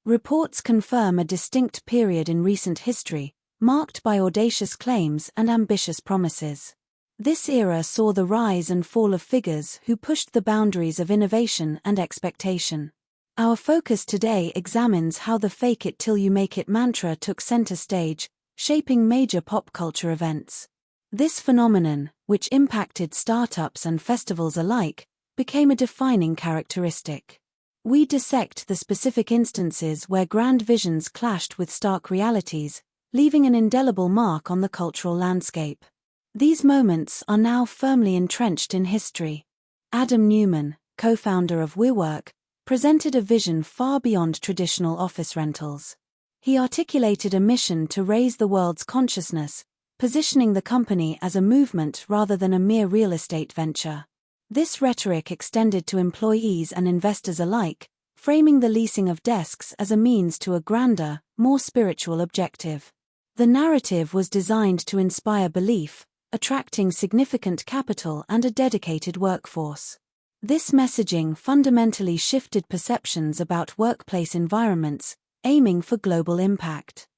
Reports confirm a distinct period in recent history, marked by audacious claims and ambitious promises. This era saw the rise and fall of figures who pushed the boundaries of innovation and expectation. Our focus today examines how the "fake it till you make it" mantra took center stage, shaping major pop culture events. This phenomenon, which impacted startups and festivals alike, became a defining characteristic. We dissect the specific instances where grand visions clashed with stark realities, leaving an indelible mark on the cultural landscape. These moments are now firmly entrenched in history. Adam Neumann, co-founder of WeWork, presented a vision far beyond traditional office rentals. He articulated a mission to raise the world's consciousness, positioning the company as a movement rather than a mere real estate venture. This rhetoric extended to employees and investors alike, framing the leasing of desks as a means to a grander, more spiritual objective. The narrative was designed to inspire belief, attracting significant capital and a dedicated workforce. This messaging fundamentally shifted perceptions about workplace environments, aiming for global impact.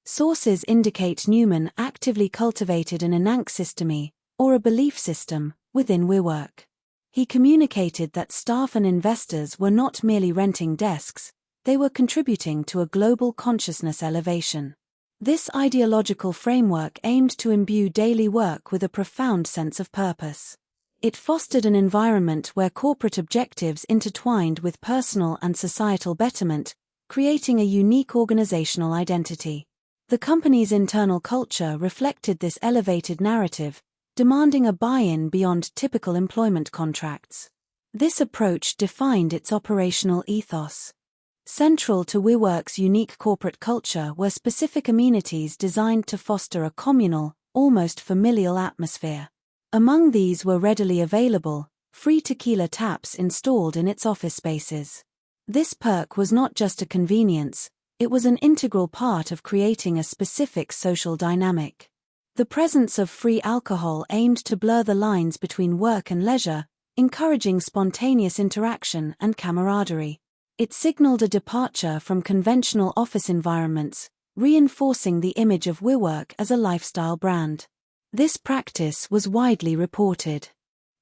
Sources indicate Neumann actively cultivated an ananksystemy, or a belief system, within WeWork. He communicated that staff and investors were not merely renting desks, they were contributing to a global consciousness elevation. This ideological framework aimed to imbue daily work with a profound sense of purpose. It fostered an environment where corporate objectives intertwined with personal and societal betterment, creating a unique organizational identity. The company's internal culture reflected this elevated narrative, demanding a buy-in beyond typical employment contracts. This approach defined its operational ethos. Central to WeWork's unique corporate culture were specific amenities designed to foster a communal, almost familial atmosphere. Among these were readily available, free tequila taps installed in its office spaces. This perk was not just a convenience, it was an integral part of creating a specific social dynamic. The presence of free alcohol aimed to blur the lines between work and leisure, encouraging spontaneous interaction and camaraderie. It signaled a departure from conventional office environments, reinforcing the image of WeWork as a lifestyle brand. This practice was widely reported.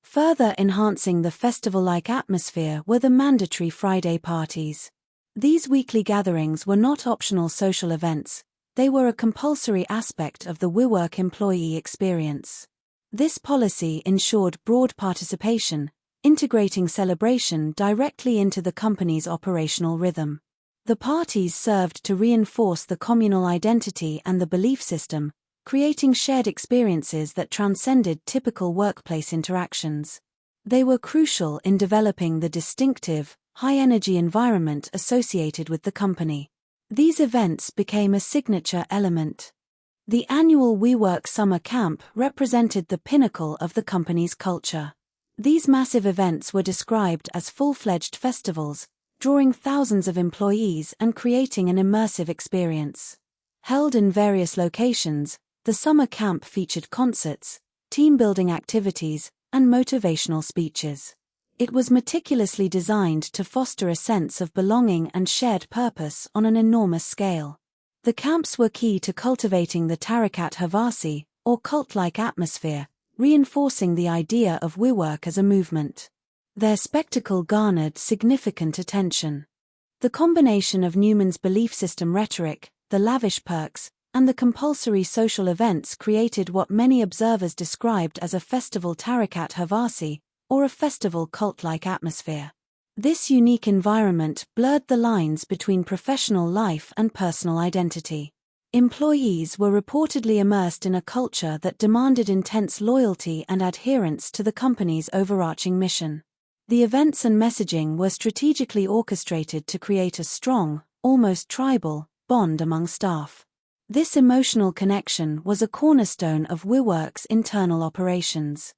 Further enhancing the festival-like atmosphere were the mandatory Friday parties. These weekly gatherings were not optional social events, they were a compulsory aspect of the WeWork employee experience. This policy ensured broad participation, integrating celebration directly into the company's operational rhythm. The parties served to reinforce the communal identity and the belief system, creating shared experiences that transcended typical workplace interactions. They were crucial in developing the distinctive, high-energy environment associated with the company. These events became a signature element. The annual WeWork Summer Camp represented the pinnacle of the company's culture. These massive events were described as full-fledged festivals, drawing thousands of employees and creating an immersive experience. Held in various locations, the summer camp featured concerts, team-building activities, and motivational speeches. It was meticulously designed to foster a sense of belonging and shared purpose on an enormous scale. The camps were key to cultivating the tarikat havasi, or cult-like atmosphere, reinforcing the idea of WeWork as a movement. Their spectacle garnered significant attention. The combination of Neumann's belief system rhetoric, the lavish perks, and the compulsory social events created what many observers described as a festival tarikat havasi, or a festival cult-like atmosphere. This unique environment blurred the lines between professional life and personal identity. Employees were reportedly immersed in a culture that demanded intense loyalty and adherence to the company's overarching mission. The events and messaging were strategically orchestrated to create a strong, almost tribal, bond among staff. This emotional connection was a cornerstone of WeWork's internal operations.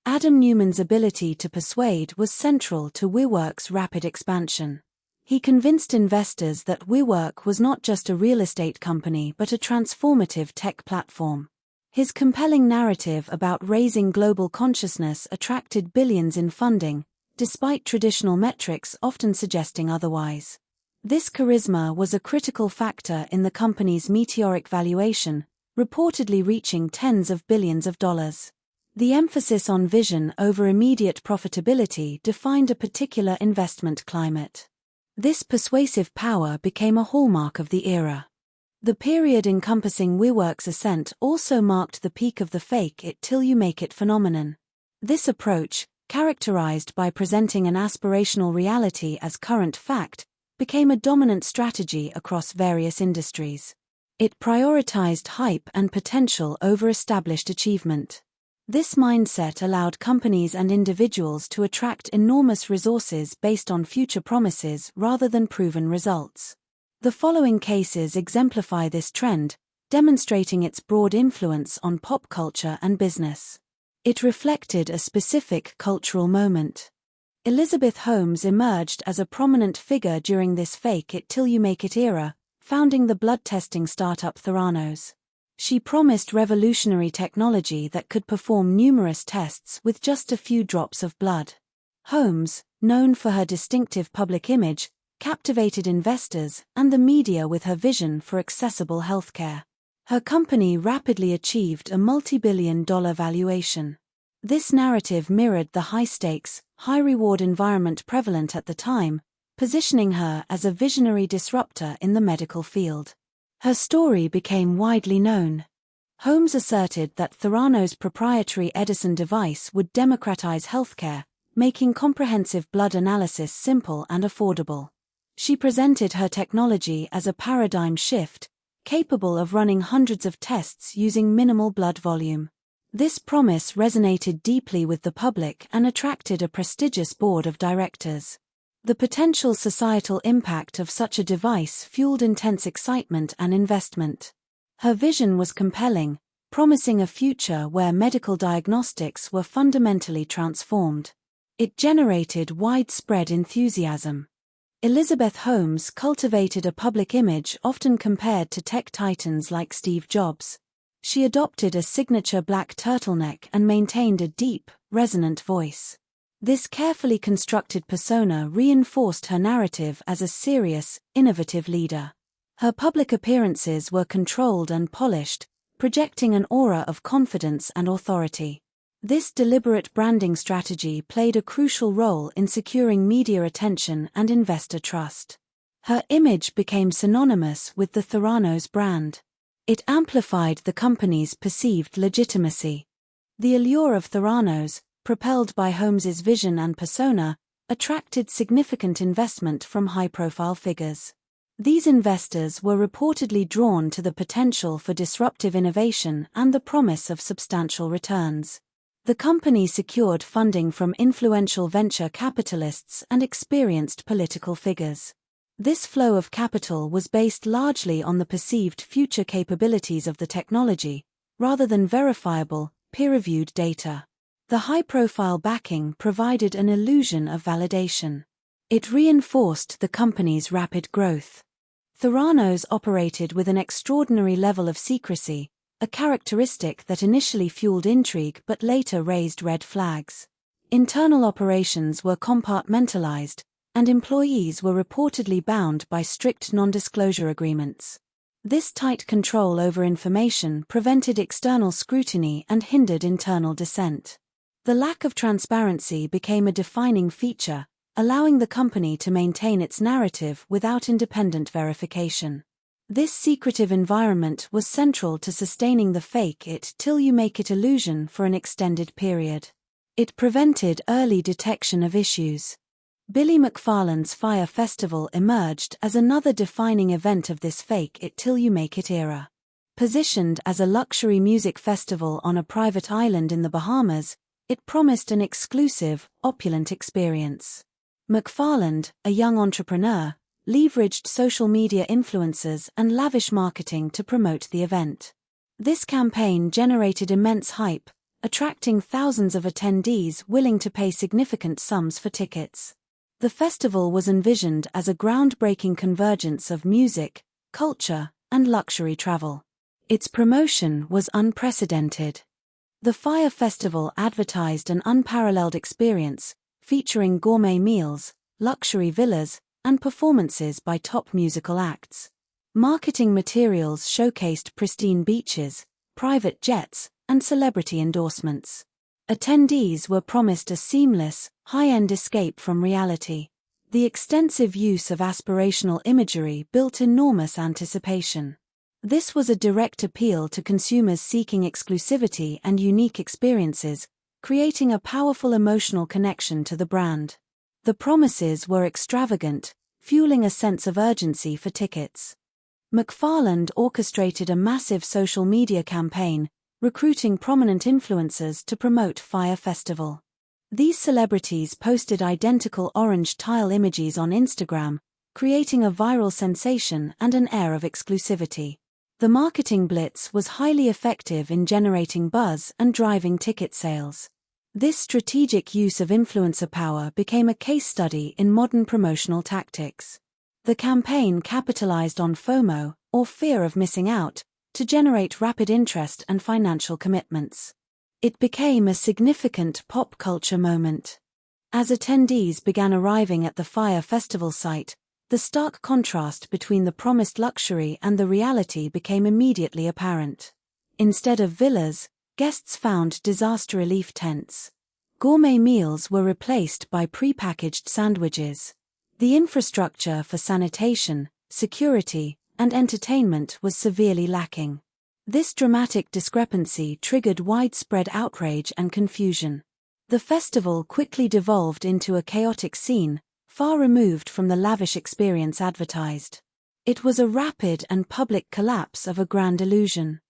Adam Neumann's ability to persuade was central to WeWork's rapid expansion. He convinced investors that WeWork was not just a real estate company but a transformative tech platform. His compelling narrative about raising global consciousness attracted billions in funding, despite traditional metrics often suggesting otherwise. This charisma was a critical factor in the company's meteoric valuation, reportedly reaching tens of billions of dollars. The emphasis on vision over immediate profitability defined a particular investment climate. This persuasive power became a hallmark of the era. The period encompassing WeWork's ascent also marked the peak of the fake it till you make it phenomenon. This approach, characterized by presenting an aspirational reality as current fact, became a dominant strategy across various industries. It prioritized hype and potential over established achievement. This mindset allowed companies and individuals to attract enormous resources based on future promises rather than proven results. The following cases exemplify this trend, demonstrating its broad influence on pop culture and business. It reflected a specific cultural moment. Elizabeth Holmes emerged as a prominent figure during this fake it till you make it era, founding the blood testing startup Theranos. She promised revolutionary technology that could perform numerous tests with just a few drops of blood. Holmes, known for her distinctive public image, captivated investors and the media with her vision for accessible healthcare. Her company rapidly achieved a multi-billion-dollar valuation. This narrative mirrored the high-stakes, high-reward environment prevalent at the time, positioning her as a visionary disruptor in the medical field. Her story became widely known. Holmes asserted that Theranos' proprietary Edison device would democratize healthcare, making comprehensive blood analysis simple and affordable. She presented her technology as a paradigm shift, capable of running hundreds of tests using minimal blood volume. This promise resonated deeply with the public and attracted a prestigious board of directors. The potential societal impact of such a device fueled intense excitement and investment. Her vision was compelling, promising a future where medical diagnostics were fundamentally transformed. It generated widespread enthusiasm. Elizabeth Holmes cultivated a public image often compared to tech titans like Steve Jobs. She adopted a signature black turtleneck and maintained a deep, resonant voice. This carefully constructed persona reinforced her narrative as a serious, innovative leader. Her public appearances were controlled and polished, projecting an aura of confidence and authority. This deliberate branding strategy played a crucial role in securing media attention and investor trust. Her image became synonymous with the Theranos brand. It amplified the company's perceived legitimacy. The allure of Theranos, propelled by Holmes's vision and persona, attracted significant investment from high-profile figures. These investors were reportedly drawn to the potential for disruptive innovation and the promise of substantial returns. The company secured funding from influential venture capitalists and experienced political figures. This flow of capital was based largely on the perceived future capabilities of the technology, rather than verifiable, peer-reviewed data. The high-profile backing provided an illusion of validation. It reinforced the company's rapid growth. Theranos operated with an extraordinary level of secrecy, a characteristic that initially fueled intrigue but later raised red flags. Internal operations were compartmentalized, and employees were reportedly bound by strict non-disclosure agreements. This tight control over information prevented external scrutiny and hindered internal dissent. The lack of transparency became a defining feature, allowing the company to maintain its narrative without independent verification. This secretive environment was central to sustaining the fake it till you make it illusion for an extended period. It prevented early detection of issues. Billy McFarland's Fyre Festival emerged as another defining event of this fake it till you make it era. Positioned as a luxury music festival on a private island in the Bahamas, it promised an exclusive, opulent experience. McFarland, a young entrepreneur, leveraged social media influencers and lavish marketing to promote the event. This campaign generated immense hype, attracting thousands of attendees willing to pay significant sums for tickets. The festival was envisioned as a groundbreaking convergence of music, culture, and luxury travel. Its promotion was unprecedented. The Fyre Festival advertised an unparalleled experience, featuring gourmet meals, luxury villas, and performances by top musical acts. Marketing materials showcased pristine beaches, private jets, and celebrity endorsements. Attendees were promised a seamless, high-end escape from reality. The extensive use of aspirational imagery built enormous anticipation. This was a direct appeal to consumers seeking exclusivity and unique experiences, creating a powerful emotional connection to the brand. The promises were extravagant, fueling a sense of urgency for tickets. McFarland orchestrated a massive social media campaign, recruiting prominent influencers to promote Fyre Festival. These celebrities posted identical orange tile images on Instagram, creating a viral sensation and an air of exclusivity. The marketing blitz was highly effective in generating buzz and driving ticket sales. This strategic use of influencer power became a case study in modern promotional tactics. The campaign capitalized on FOMO, or fear of missing out, to generate rapid interest and financial commitments. It became a significant pop culture moment. As attendees began arriving at the Fyre Festival site, the stark contrast between the promised luxury and the reality became immediately apparent. Instead of villas, guests found disaster relief tents. Gourmet meals were replaced by prepackaged sandwiches. The infrastructure for sanitation, security, and entertainment was severely lacking. This dramatic discrepancy triggered widespread outrage and confusion. The festival quickly devolved into a chaotic scene, far removed from the lavish experience advertised. It was a rapid and public collapse of a grand illusion.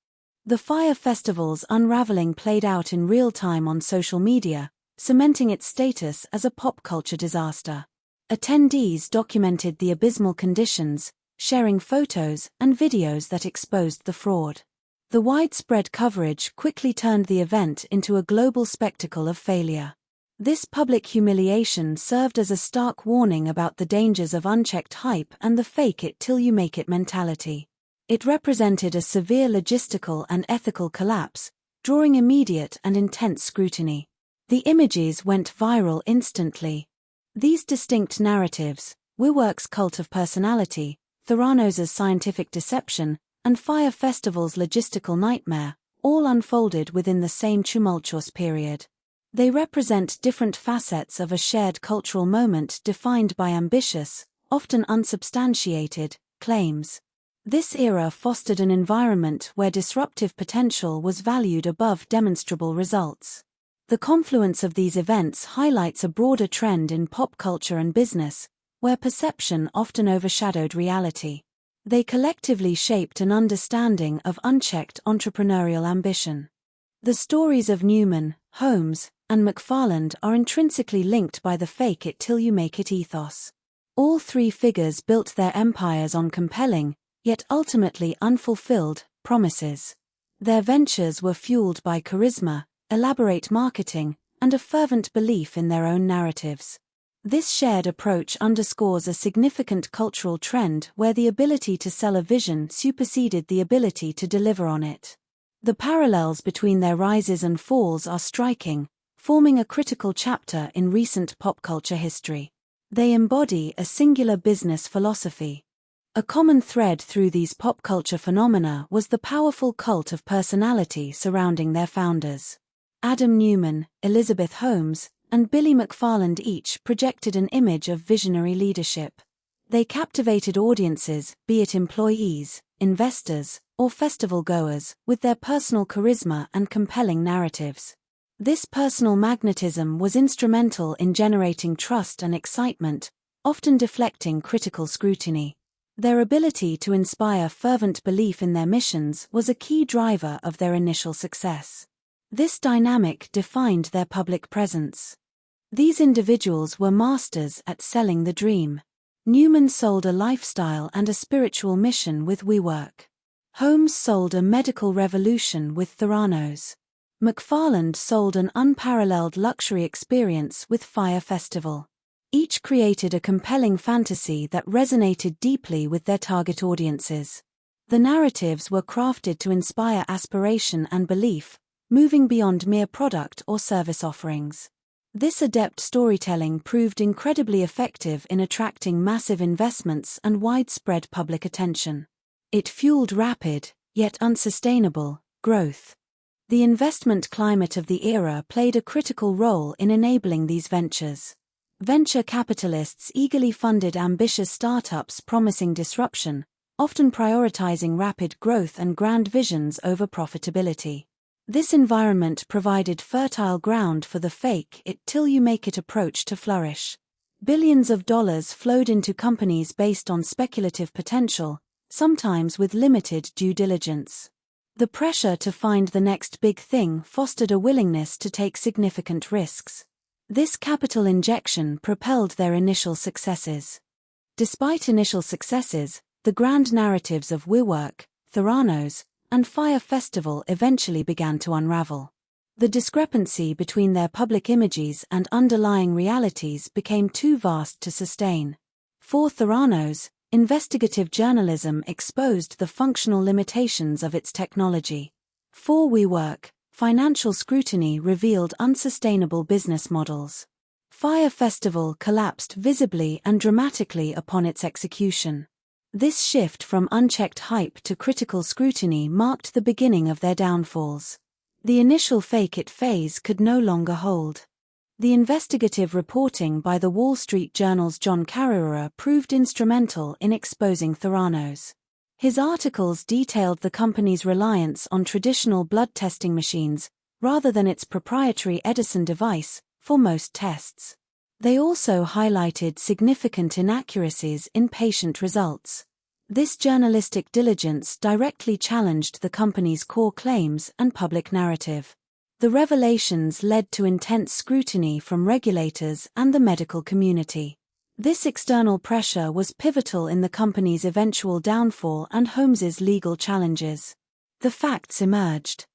The Fyre Festival's unraveling played out in real time on social media, cementing its status as a pop culture disaster. Attendees documented the abysmal conditions, sharing photos and videos that exposed the fraud. The widespread coverage quickly turned the event into a global spectacle of failure. This public humiliation served as a stark warning about the dangers of unchecked hype and the fake it till you make it mentality. It represented a severe logistical and ethical collapse, drawing immediate and intense scrutiny. The images went viral instantly. These distinct narratives, WeWork's cult of personality, Theranos' scientific deception, and Fyre Festival's logistical nightmare, all unfolded within the same tumultuous period. They represent different facets of a shared cultural moment defined by ambitious, often unsubstantiated, claims. This era fostered an environment where disruptive potential was valued above demonstrable results. The confluence of these events highlights a broader trend in pop culture and business, where perception often overshadowed reality. They collectively shaped an understanding of unchecked entrepreneurial ambition. The stories of Newman, Holmes, and McFarland are intrinsically linked by the fake it till you make it ethos. All three figures built their empires on compelling, yet ultimately unfulfilled, promises. Their ventures were fueled by charisma, elaborate marketing, and a fervent belief in their own narratives. This shared approach underscores a significant cultural trend where the ability to sell a vision superseded the ability to deliver on it. The parallels between their rises and falls are striking, forming a critical chapter in recent pop culture history. They embody a singular business philosophy. A common thread through these pop culture phenomena was the powerful cult of personality surrounding their founders. Adam Newman, Elizabeth Holmes, and Billy McFarland each projected an image of visionary leadership. They captivated audiences, be it employees, investors, or festival-goers, with their personal charisma and compelling narratives. This personal magnetism was instrumental in generating trust and excitement, often deflecting critical scrutiny. Their ability to inspire fervent belief in their missions was a key driver of their initial success. This dynamic defined their public presence. These individuals were masters at selling the dream. Newman sold a lifestyle and a spiritual mission with WeWork. Holmes sold a medical revolution with Theranos. McFarland sold an unparalleled luxury experience with Fyre Festival. Each created a compelling fantasy that resonated deeply with their target audiences. The narratives were crafted to inspire aspiration and belief, moving beyond mere product or service offerings. This adept storytelling proved incredibly effective in attracting massive investments and widespread public attention. It fueled rapid, yet unsustainable, growth. The investment climate of the era played a critical role in enabling these ventures. Venture capitalists eagerly funded ambitious startups promising disruption, often prioritizing rapid growth and grand visions over profitability. This environment provided fertile ground for the fake it till you make it approach to flourish. Billions of dollars flowed into companies based on speculative potential, sometimes with limited due diligence. The pressure to find the next big thing fostered a willingness to take significant risks. This capital injection propelled their initial successes. Despite initial successes, the grand narratives of WeWork, Theranos, and Fyre Festival eventually began to unravel. The discrepancy between their public images and underlying realities became too vast to sustain. For Theranos, investigative journalism exposed the functional limitations of its technology. For WeWork, financial scrutiny revealed unsustainable business models. Fyre Festival collapsed visibly and dramatically upon its execution. This shift from unchecked hype to critical scrutiny marked the beginning of their downfalls. The initial fake it phase could no longer hold. The investigative reporting by the Wall Street Journal's John Carreira proved instrumental in exposing Theranos. His articles detailed the company's reliance on traditional blood testing machines, rather than its proprietary Edison device, for most tests. They also highlighted significant inaccuracies in patient results. This journalistic diligence directly challenged the company's core claims and public narrative. The revelations led to intense scrutiny from regulators and the medical community. This external pressure was pivotal in the company's eventual downfall and Holmes's legal challenges. The facts emerged.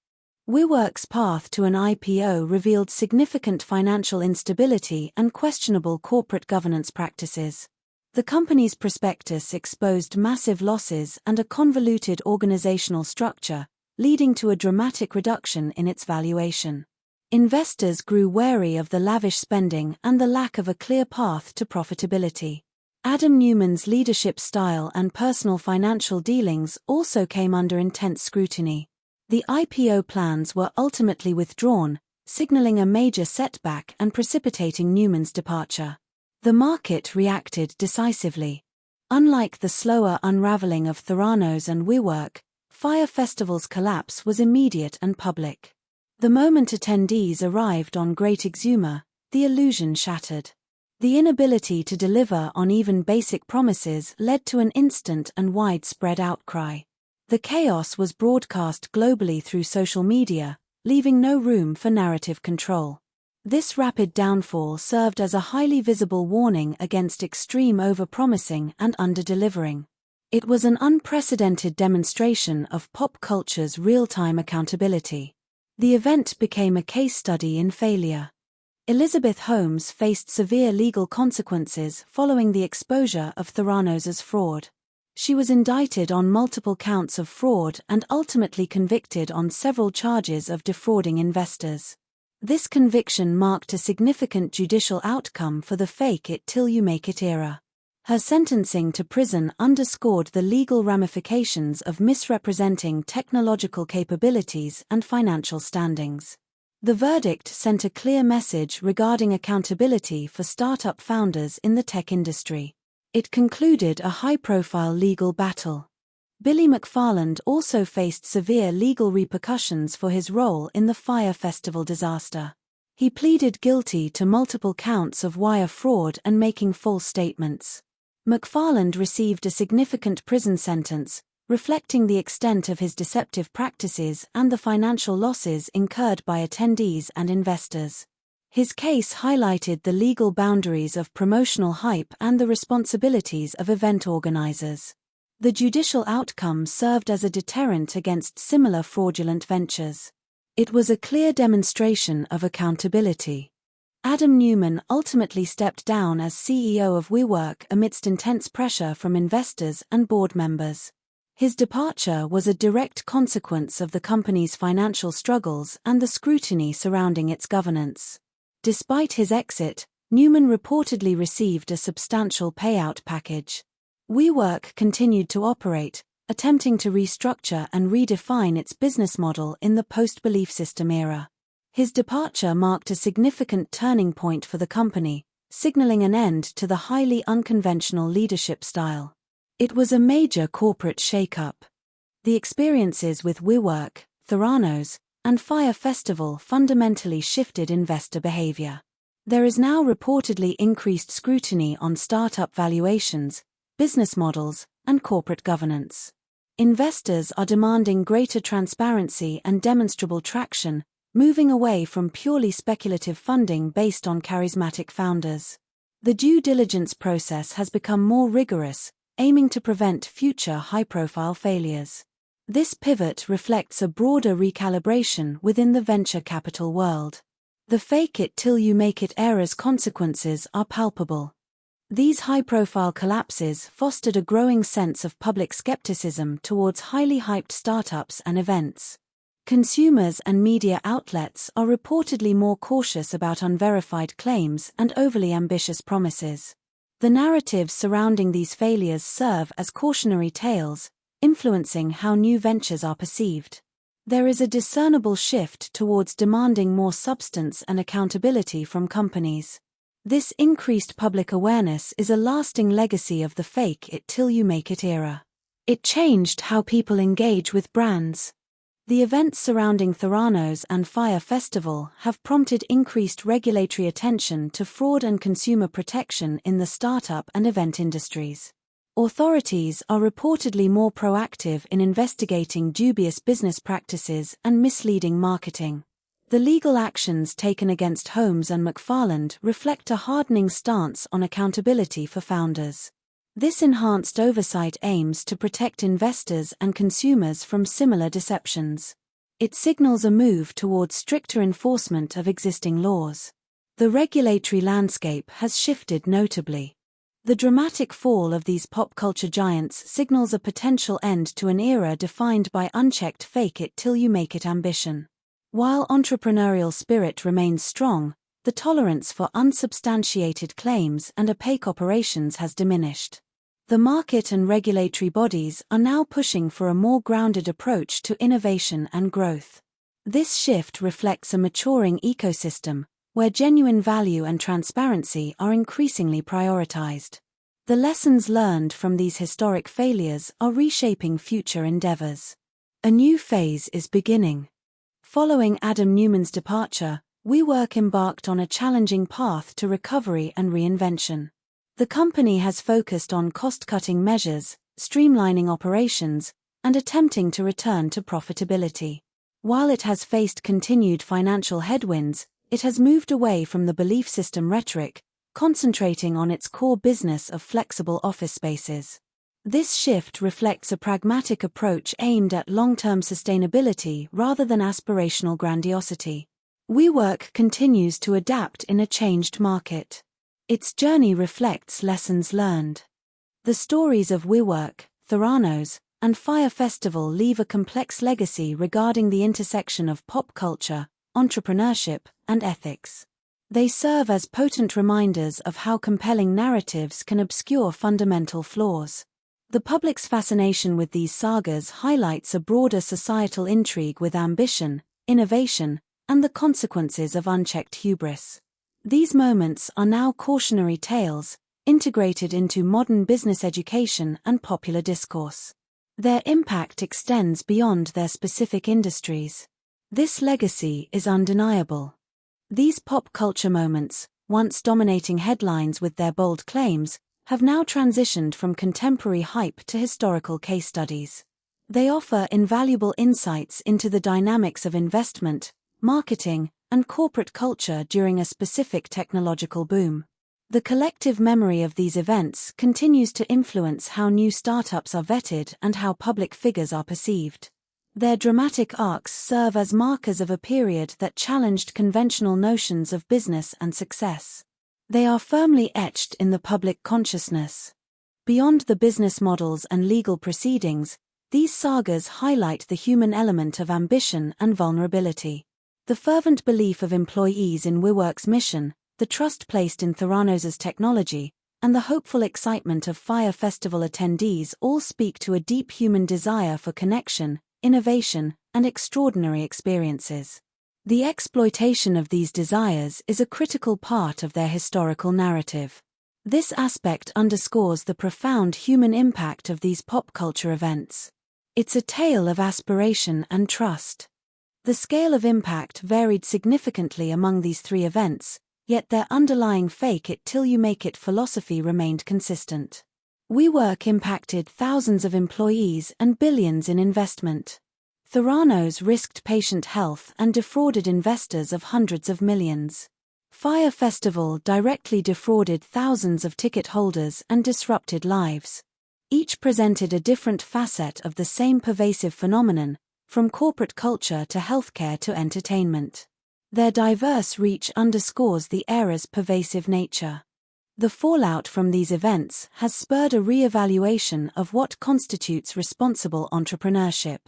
WeWork's path to an IPO revealed significant financial instability and questionable corporate governance practices. The company's prospectus exposed massive losses and a convoluted organizational structure, leading to a dramatic reduction in its valuation. Investors grew wary of the lavish spending and the lack of a clear path to profitability. Adam Neumann's leadership style and personal financial dealings also came under intense scrutiny. The IPO plans were ultimately withdrawn, signaling a major setback and precipitating Neumann's departure. The market reacted decisively. Unlike the slower unraveling of Theranos and WeWork, Fyre Festival's collapse was immediate and public. The moment attendees arrived on great exumer, the illusion shattered. The inability to deliver on even basic promises led to an instant and widespread outcry. The chaos was broadcast globally through social media, leaving no room for narrative control. This rapid downfall served as a highly visible warning against extreme overpromising and underdelivering. It was an unprecedented demonstration of pop culture's real-time accountability. The event became a case study in failure. Elizabeth Holmes faced severe legal consequences following the exposure of Theranos' fraud. She was indicted on multiple counts of fraud and ultimately convicted on several charges of defrauding investors. This conviction marked a significant judicial outcome for the fake it till you make it era. Her sentencing to prison underscored the legal ramifications of misrepresenting technological capabilities and financial standings. The verdict sent a clear message regarding accountability for startup founders in the tech industry. It concluded a high-profile legal battle. Billy McFarland also faced severe legal repercussions for his role in the Fyre Festival disaster. He pleaded guilty to multiple counts of wire fraud and making false statements. McFarland received a significant prison sentence, reflecting the extent of his deceptive practices and the financial losses incurred by attendees and investors. His case highlighted the legal boundaries of promotional hype and the responsibilities of event organizers. The judicial outcome served as a deterrent against similar fraudulent ventures. It was a clear demonstration of accountability. Adam Neumann ultimately stepped down as CEO of WeWork amidst intense pressure from investors and board members. His departure was a direct consequence of the company's financial struggles and the scrutiny surrounding its governance. Despite his exit, Newman reportedly received a substantial payout package. WeWork continued to operate, attempting to restructure and redefine its business model in the post-belief system era. His departure marked a significant turning point for the company, signaling an end to the highly unconventional leadership style. It was a major corporate shakeup. The experiences with WeWork, Theranos, and Fyre Festival fundamentally shifted investor behavior. There is now reportedly increased scrutiny on startup valuations, business models, and corporate governance. Investors are demanding greater transparency and demonstrable traction, moving away from purely speculative funding based on charismatic founders. The due diligence process has become more rigorous, aiming to prevent future high-profile failures. This pivot reflects a broader recalibration within the venture capital world. The fake it till you make it era's consequences are palpable. These high-profile collapses fostered a growing sense of public skepticism towards highly hyped startups and events. Consumers and media outlets are reportedly more cautious about unverified claims and overly ambitious promises. The narratives surrounding these failures serve as cautionary tales, influencing how new ventures are perceived. There is a discernible shift towards demanding more substance and accountability from companies. This increased public awareness is a lasting legacy of the fake it till you make it era. It changed how people engage with brands. The events surrounding Theranos and Fyre Festival have prompted increased regulatory attention to fraud and consumer protection in the startup and event industries. Authorities are reportedly more proactive in investigating dubious business practices and misleading marketing. The legal actions taken against Holmes and McFarland reflect a hardening stance on accountability for founders. This enhanced oversight aims to protect investors and consumers from similar deceptions. It signals a move towards stricter enforcement of existing laws. The regulatory landscape has shifted notably. The dramatic fall of these pop culture giants signals a potential end to an era defined by unchecked fake it till you make it ambition. While entrepreneurial spirit remains strong, the tolerance for unsubstantiated claims and opaque operations has diminished. The market and regulatory bodies are now pushing for a more grounded approach to innovation and growth. This shift reflects a maturing ecosystem, where genuine value and transparency are increasingly prioritized. The lessons learned from these historic failures are reshaping future endeavors. A new phase is beginning. Following Adam Newman's departure, WeWork embarked on a challenging path to recovery and reinvention. The company has focused on cost-cutting measures, streamlining operations, and attempting to return to profitability. While it has faced continued financial headwinds, it has moved away from the belief system rhetoric, concentrating on its core business of flexible office spaces. This shift reflects a pragmatic approach aimed at long-term sustainability rather than aspirational grandiosity. WeWork continues to adapt in a changed market. Its journey reflects lessons learned. The stories of WeWork, Theranos, and Fyre Festival leave a complex legacy regarding the intersection of pop culture, entrepreneurship, and ethics. They serve as potent reminders of how compelling narratives can obscure fundamental flaws. The public's fascination with these sagas highlights a broader societal intrigue with ambition, innovation, and the consequences of unchecked hubris. These moments are now cautionary tales, integrated into modern business education and popular discourse. Their impact extends beyond their specific industries. This legacy is undeniable. These pop culture moments, once dominating headlines with their bold claims, have now transitioned from contemporary hype to historical case studies. They offer invaluable insights into the dynamics of investment, marketing, and corporate culture during a specific technological boom. The collective memory of these events continues to influence how new startups are vetted and how public figures are perceived. Their dramatic arcs serve as markers of a period that challenged conventional notions of business and success. They are firmly etched in the public consciousness. Beyond the business models and legal proceedings, these sagas highlight the human element of ambition and vulnerability. The fervent belief of employees in WeWork's mission, the trust placed in Theranos' technology, and the hopeful excitement of Fyre Festival attendees all speak to a deep human desire for connection, innovation, and extraordinary experiences. The exploitation of these desires is a critical part of their historical narrative. This aspect underscores the profound human impact of these pop culture events. It's a tale of aspiration and trust. The scale of impact varied significantly among these three events, yet their underlying fake it till you make it philosophy remained consistent. WeWork impacted thousands of employees and billions in investment. Theranos risked patient health and defrauded investors of hundreds of millions. Fyre Festival directly defrauded thousands of ticket holders and disrupted lives. Each presented a different facet of the same pervasive phenomenon, from corporate culture to healthcare to entertainment. Their diverse reach underscores the era's pervasive nature. The fallout from these events has spurred a re-evaluation of what constitutes responsible entrepreneurship.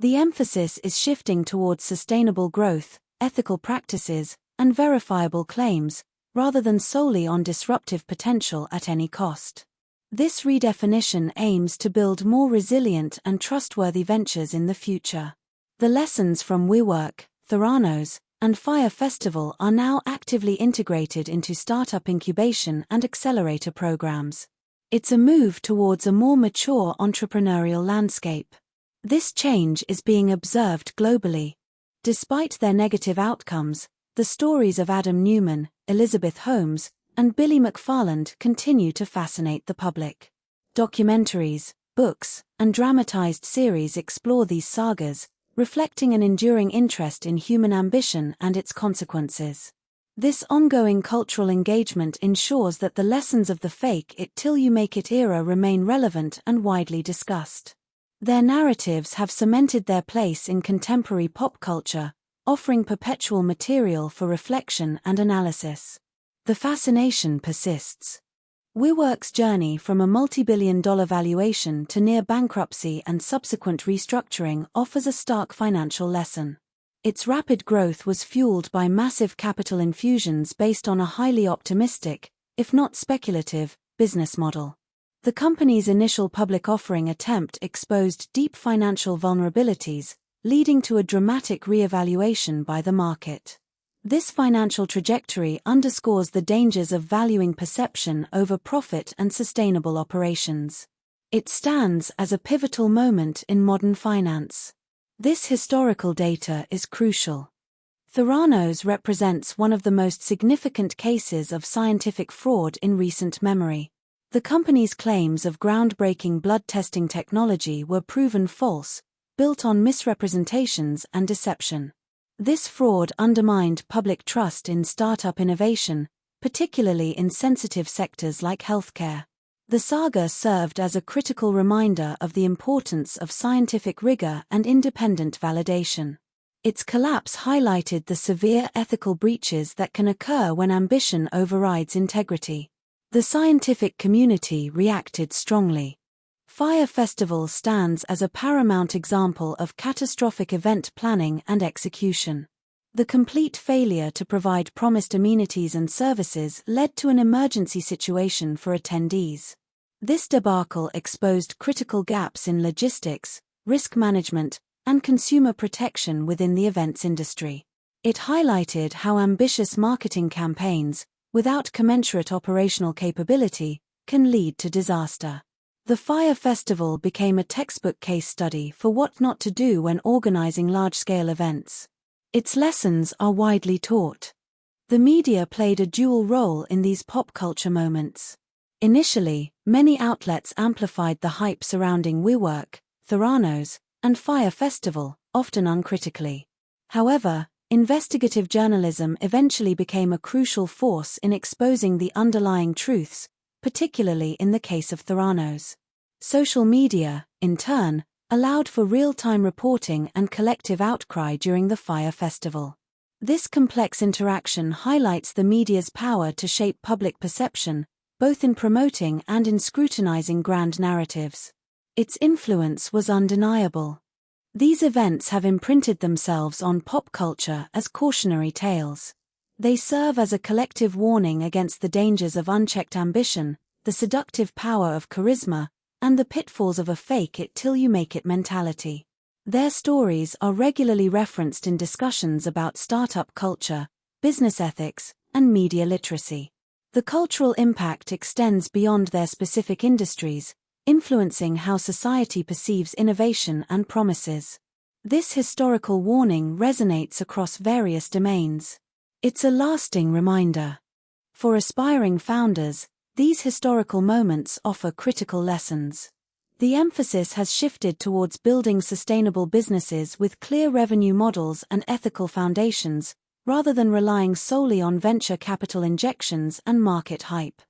The emphasis is shifting towards sustainable growth, ethical practices, and verifiable claims, rather than solely on disruptive potential at any cost. This redefinition aims to build more resilient and trustworthy ventures in the future. The lessons from WeWork, Theranos, and Fyre Festival are now actively integrated into startup incubation and accelerator programs. It's a move towards a more mature entrepreneurial landscape. This change is being observed globally. Despite their negative outcomes, the stories of Adam Neumann, Elizabeth Holmes, and Billy McFarland continue to fascinate the public. Documentaries, books, and dramatized series explore these sagas, reflecting an enduring interest in human ambition and its consequences. This ongoing cultural engagement ensures that the lessons of the fake it till you make it era remain relevant and widely discussed. Their narratives have cemented their place in contemporary pop culture, offering perpetual material for reflection and analysis. The fascination persists. WeWork's journey from a multi-billion-dollar valuation to near bankruptcy and subsequent restructuring offers a stark financial lesson. Its rapid growth was fueled by massive capital infusions based on a highly optimistic, if not speculative, business model. The company's initial public offering attempt exposed deep financial vulnerabilities, leading to a dramatic re-evaluation by the market. This financial trajectory underscores the dangers of valuing perception over profit and sustainable operations. It stands as a pivotal moment in modern finance. This historical data is crucial. Theranos represents one of the most significant cases of scientific fraud in recent memory. The company's claims of groundbreaking blood testing technology were proven false, built on misrepresentations and deception. This fraud undermined public trust in startup innovation, particularly in sensitive sectors like healthcare. The saga served as a critical reminder of the importance of scientific rigor and independent validation. Its collapse highlighted the severe ethical breaches that can occur when ambition overrides integrity. The scientific community reacted strongly. Fyre Festival stands as a paramount example of catastrophic event planning and execution. The complete failure to provide promised amenities and services led to an emergency situation for attendees. This debacle exposed critical gaps in logistics, risk management, and consumer protection within the events industry. It highlighted how ambitious marketing campaigns, without commensurate operational capability, can lead to disaster. The Fyre Festival became a textbook case study for what not to do when organizing large-scale events. Its lessons are widely taught. The media played a dual role in these pop culture moments. Initially, many outlets amplified the hype surrounding WeWork, Theranos, and Fyre Festival, often uncritically. However, investigative journalism eventually became a crucial force in exposing the underlying truths, particularly in the case of Theranos. Social media, in turn, allowed for real-time reporting and collective outcry during the Fyre Festival. This complex interaction highlights the media's power to shape public perception, both in promoting and in scrutinizing grand narratives. Its influence was undeniable. These events have imprinted themselves on pop culture as cautionary tales. They serve as a collective warning against the dangers of unchecked ambition, the seductive power of charisma, and the pitfalls of a fake it till you make it mentality. Their stories are regularly referenced in discussions about startup culture, business ethics, and media literacy. The cultural impact extends beyond their specific industries, influencing how society perceives innovation and promises. This historical warning resonates across various domains. It's a lasting reminder. For aspiring founders, these historical moments offer critical lessons. The emphasis has shifted towards building sustainable businesses with clear revenue models and ethical foundations, rather than relying solely on venture capital injections and market hype.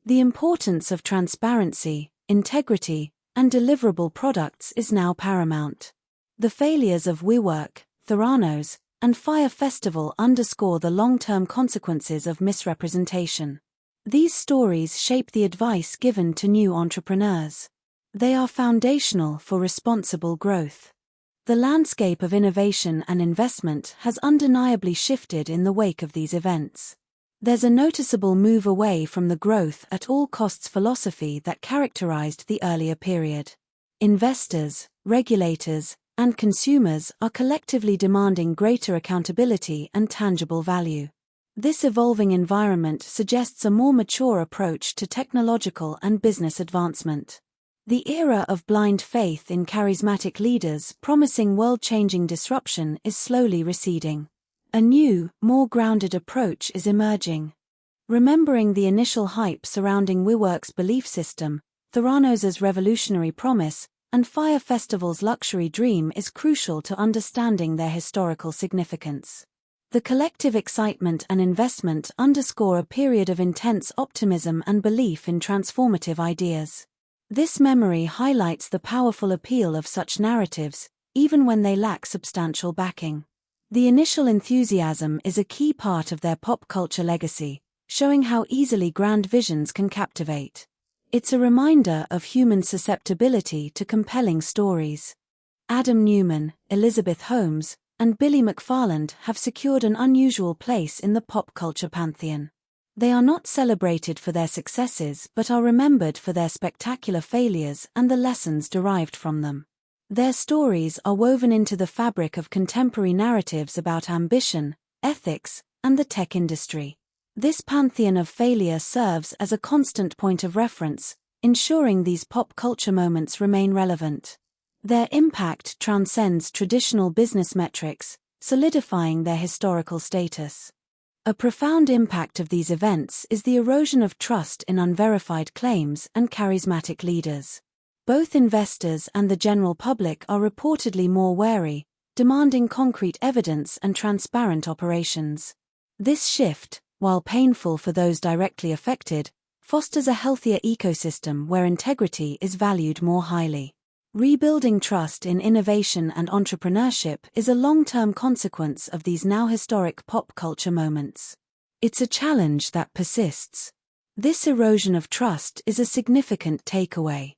The importance of transparency, integrity, and deliverable products is now paramount. The failures of WeWork, Theranos, and Fyre Festival underscore the long-term consequences of misrepresentation. These stories shape the advice given to new entrepreneurs. They are foundational for responsible growth. The landscape of innovation and investment has undeniably shifted in the wake of these events. There's a noticeable move away from the growth at all costs philosophy that characterized the earlier period. Investors, regulators, and consumers are collectively demanding greater accountability and tangible value. This evolving environment suggests a more mature approach to technological and business advancement. The era of blind faith in charismatic leaders promising world-changing disruption is slowly receding. A new, more grounded approach is emerging. Remembering the initial hype surrounding WeWork's belief system, Theranos' revolutionary promise, and Fyre Festival's luxury dream is crucial to understanding their historical significance. The collective excitement and investment underscore a period of intense optimism and belief in transformative ideas. This memory highlights the powerful appeal of such narratives, even when they lack substantial backing. The initial enthusiasm is a key part of their pop culture legacy, showing how easily grand visions can captivate. It's a reminder of human susceptibility to compelling stories. Adam Newman, Elizabeth Holmes, and Billy McFarland have secured an unusual place in the pop culture pantheon. They are not celebrated for their successes but are remembered for their spectacular failures and the lessons derived from them. Their stories are woven into the fabric of contemporary narratives about ambition, ethics, and the tech industry. This pantheon of failure serves as a constant point of reference, ensuring these pop culture moments remain relevant. Their impact transcends traditional business metrics, solidifying their historical status. A profound impact of these events is the erosion of trust in unverified claims and charismatic leaders. Both investors and the general public are reportedly more wary, demanding concrete evidence and transparent operations. This shift, while painful for those directly affected, fosters a healthier ecosystem where integrity is valued more highly. Rebuilding trust in innovation and entrepreneurship is a long-term consequence of these now historic pop culture moments. It's a challenge that persists. This erosion of trust is a significant takeaway.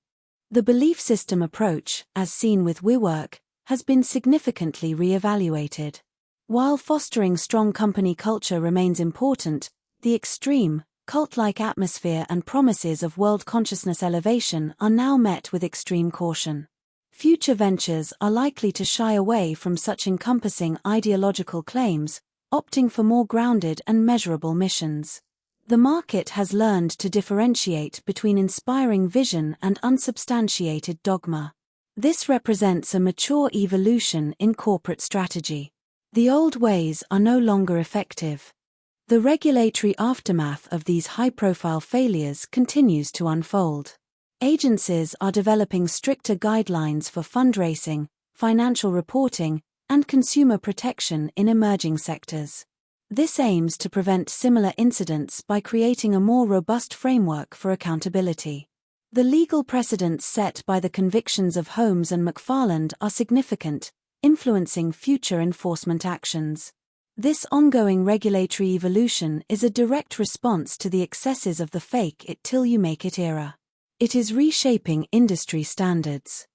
The belief system approach, as seen with WeWork, has been significantly re-evaluated. While fostering strong company culture remains important, the extreme, cult-like atmosphere and promises of world consciousness elevation are now met with extreme caution. Future ventures are likely to shy away from such encompassing ideological claims, opting for more grounded and measurable missions. The market has learned to differentiate between inspiring vision and unsubstantiated dogma. This represents a mature evolution in corporate strategy. The old ways are no longer effective. The regulatory aftermath of these high-profile failures continues to unfold. Agencies are developing stricter guidelines for fundraising, financial reporting, and consumer protection in emerging sectors. This aims to prevent similar incidents by creating a more robust framework for accountability. The legal precedents set by the convictions of Holmes and McFarland are significant, influencing future enforcement actions. This ongoing regulatory evolution is a direct response to the excesses of the fake it till you make it era. It is reshaping industry standards.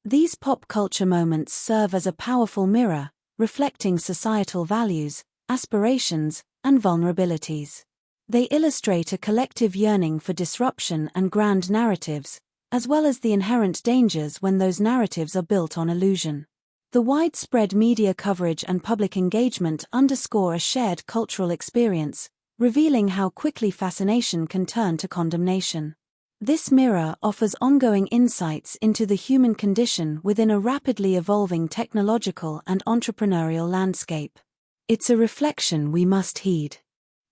These pop culture moments serve as a powerful mirror, reflecting societal values, aspirations, and vulnerabilities. They illustrate a collective yearning for disruption and grand narratives, as well as the inherent dangers when those narratives are built on illusion. The widespread media coverage and public engagement underscore a shared cultural experience, revealing how quickly fascination can turn to condemnation. This mirror offers ongoing insights into the human condition within a rapidly evolving technological and entrepreneurial landscape. It's a reflection we must heed.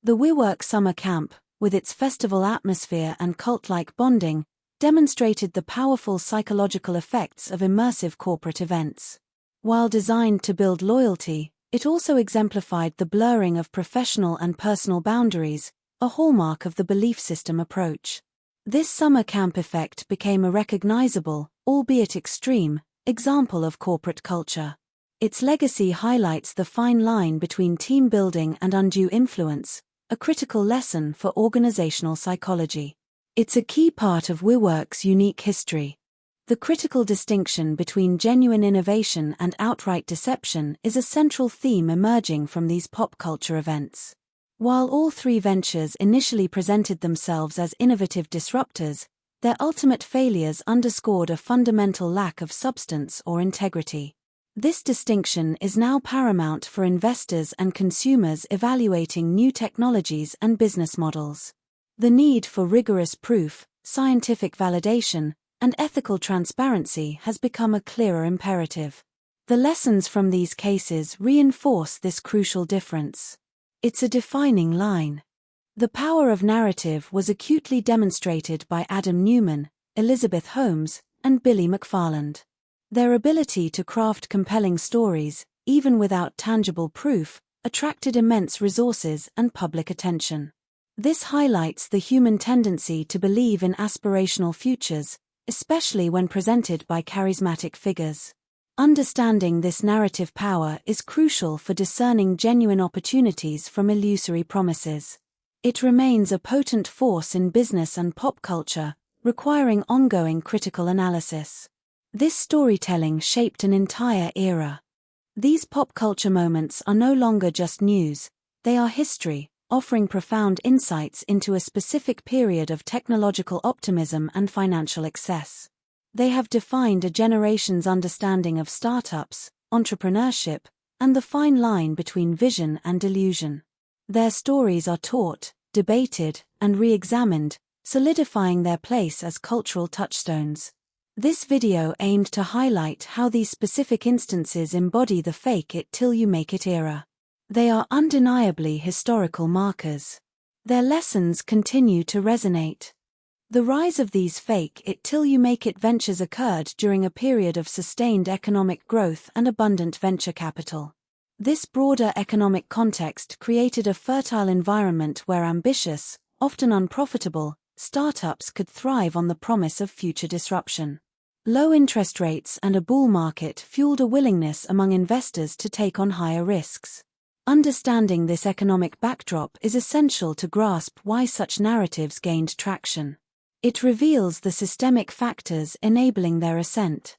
The WeWork Summer Camp, with its festival atmosphere and cult-like bonding, demonstrated the powerful psychological effects of immersive corporate events. While designed to build loyalty, it also exemplified the blurring of professional and personal boundaries, a hallmark of the belief system approach. This summer camp effect became a recognizable, albeit extreme, example of corporate culture. Its legacy highlights the fine line between team building and undue influence, a critical lesson for organizational psychology. It's a key part of WeWork's unique history. The critical distinction between genuine innovation and outright deception is a central theme emerging from these pop culture events. While all three ventures initially presented themselves as innovative disruptors, their ultimate failures underscored a fundamental lack of substance or integrity. This distinction is now paramount for investors and consumers evaluating new technologies and business models. The need for rigorous proof, scientific validation, and ethical transparency has become a clearer imperative. The lessons from these cases reinforce this crucial difference. It's a defining line. The power of narrative was acutely demonstrated by Adam Newman, Elizabeth Holmes, and Billy McFarland. Their ability to craft compelling stories, even without tangible proof, attracted immense resources and public attention. This highlights the human tendency to believe in aspirational futures, especially when presented by charismatic figures. Understanding this narrative power is crucial for discerning genuine opportunities from illusory promises. It remains a potent force in business and pop culture, requiring ongoing critical analysis. This storytelling shaped an entire era. These pop culture moments are no longer just news, they are history, offering profound insights into a specific period of technological optimism and financial excess. They have defined a generation's understanding of startups, entrepreneurship, and the fine line between vision and delusion. Their stories are taught, debated, and re-examined, solidifying their place as cultural touchstones. This video aimed to highlight how these specific instances embody the fake it till you make it era. They are undeniably historical markers. Their lessons continue to resonate. The rise of these fake it till you make it ventures occurred during a period of sustained economic growth and abundant venture capital. This broader economic context created a fertile environment where ambitious, often unprofitable, startups could thrive on the promise of future disruption. Low interest rates and a bull market fueled a willingness among investors to take on higher risks. Understanding this economic backdrop is essential to grasp why such narratives gained traction. It reveals the systemic factors enabling their ascent.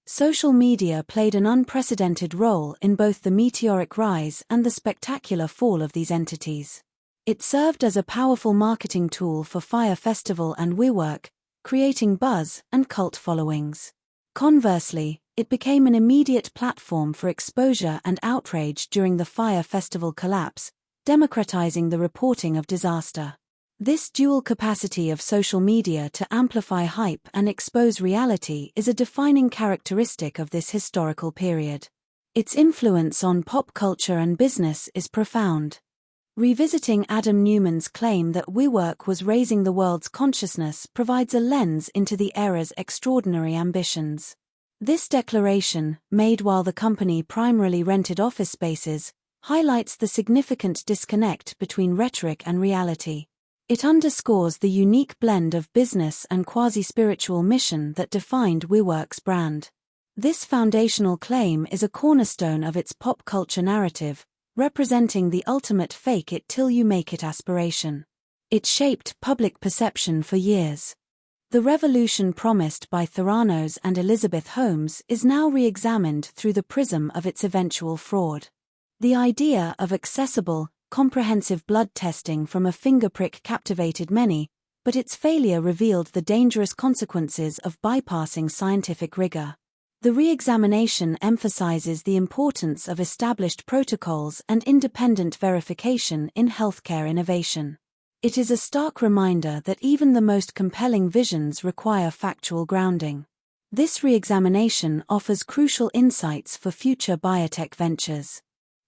Social media played an unprecedented role in both the meteoric rise and the spectacular fall of these entities. It served as a powerful marketing tool for Fyre Festival and WeWork, creating buzz and cult followings. Conversely, it became an immediate platform for exposure and outrage during the Fyre Festival collapse, democratizing the reporting of disaster. This dual capacity of social media to amplify hype and expose reality is a defining characteristic of this historical period. Its influence on pop culture and business is profound. Revisiting Adam Newman's claim that WeWork was raising the world's consciousness provides a lens into the era's extraordinary ambitions. This declaration, made while the company primarily rented office spaces, highlights the significant disconnect between rhetoric and reality. It underscores the unique blend of business and quasi-spiritual mission that defined WeWork's brand. This foundational claim is a cornerstone of its pop culture narrative, representing the ultimate fake-it-till-you-make-it aspiration. It shaped public perception for years. The revolution promised by Theranos and Elizabeth Holmes is now re-examined through the prism of its eventual fraud. The idea of accessible, comprehensive blood testing from a fingerprick captivated many, but its failure revealed the dangerous consequences of bypassing scientific rigor. The re-examination emphasizes the importance of established protocols and independent verification in healthcare innovation. It is a stark reminder that even the most compelling visions require factual grounding. This re-examination offers crucial insights for future biotech ventures.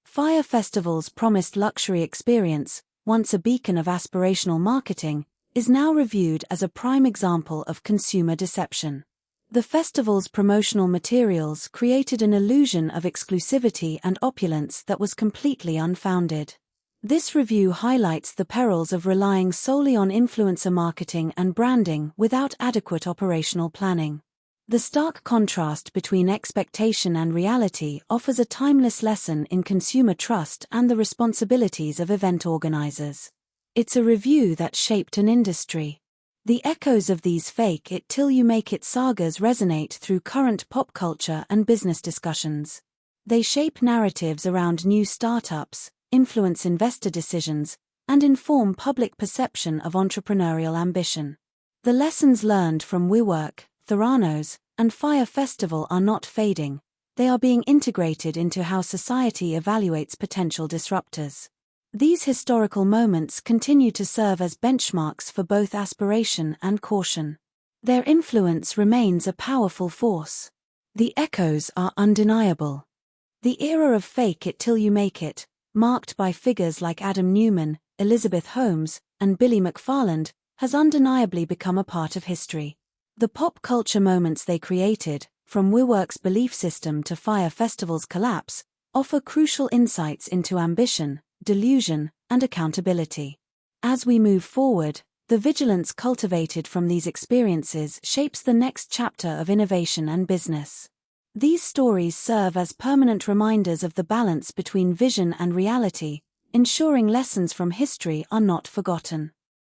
Fyre Festival's promised luxury experience, once a beacon of aspirational marketing, is now reviewed as a prime example of consumer deception. The festival's promotional materials created an illusion of exclusivity and opulence that was completely unfounded. This review highlights the perils of relying solely on influencer marketing and branding without adequate operational planning. The stark contrast between expectation and reality offers a timeless lesson in consumer trust and the responsibilities of event organizers. It's a review that shaped an industry. The echoes of these fake it till you make it sagas resonate through current pop culture and business discussions. They shape narratives around new startups, influence investor decisions, and inform public perception of entrepreneurial ambition. The lessons learned from WeWork, Theranos, and Fyre Festival are not fading, they are being integrated into how society evaluates potential disruptors. These historical moments continue to serve as benchmarks for both aspiration and caution. Their influence remains a powerful force. The echoes are undeniable. The era of fake it till you make it, marked by figures like Adam Newman, Elizabeth Holmes, and Billy McFarland, has undeniably become a part of history. The pop culture moments they created, from WeWork's belief system to Fyre Festival's collapse, offer crucial insights into ambition, delusion, and accountability. As we move forward, the vigilance cultivated from these experiences shapes the next chapter of innovation and business. These stories serve as permanent reminders of the balance between vision and reality, ensuring lessons from history are not forgotten.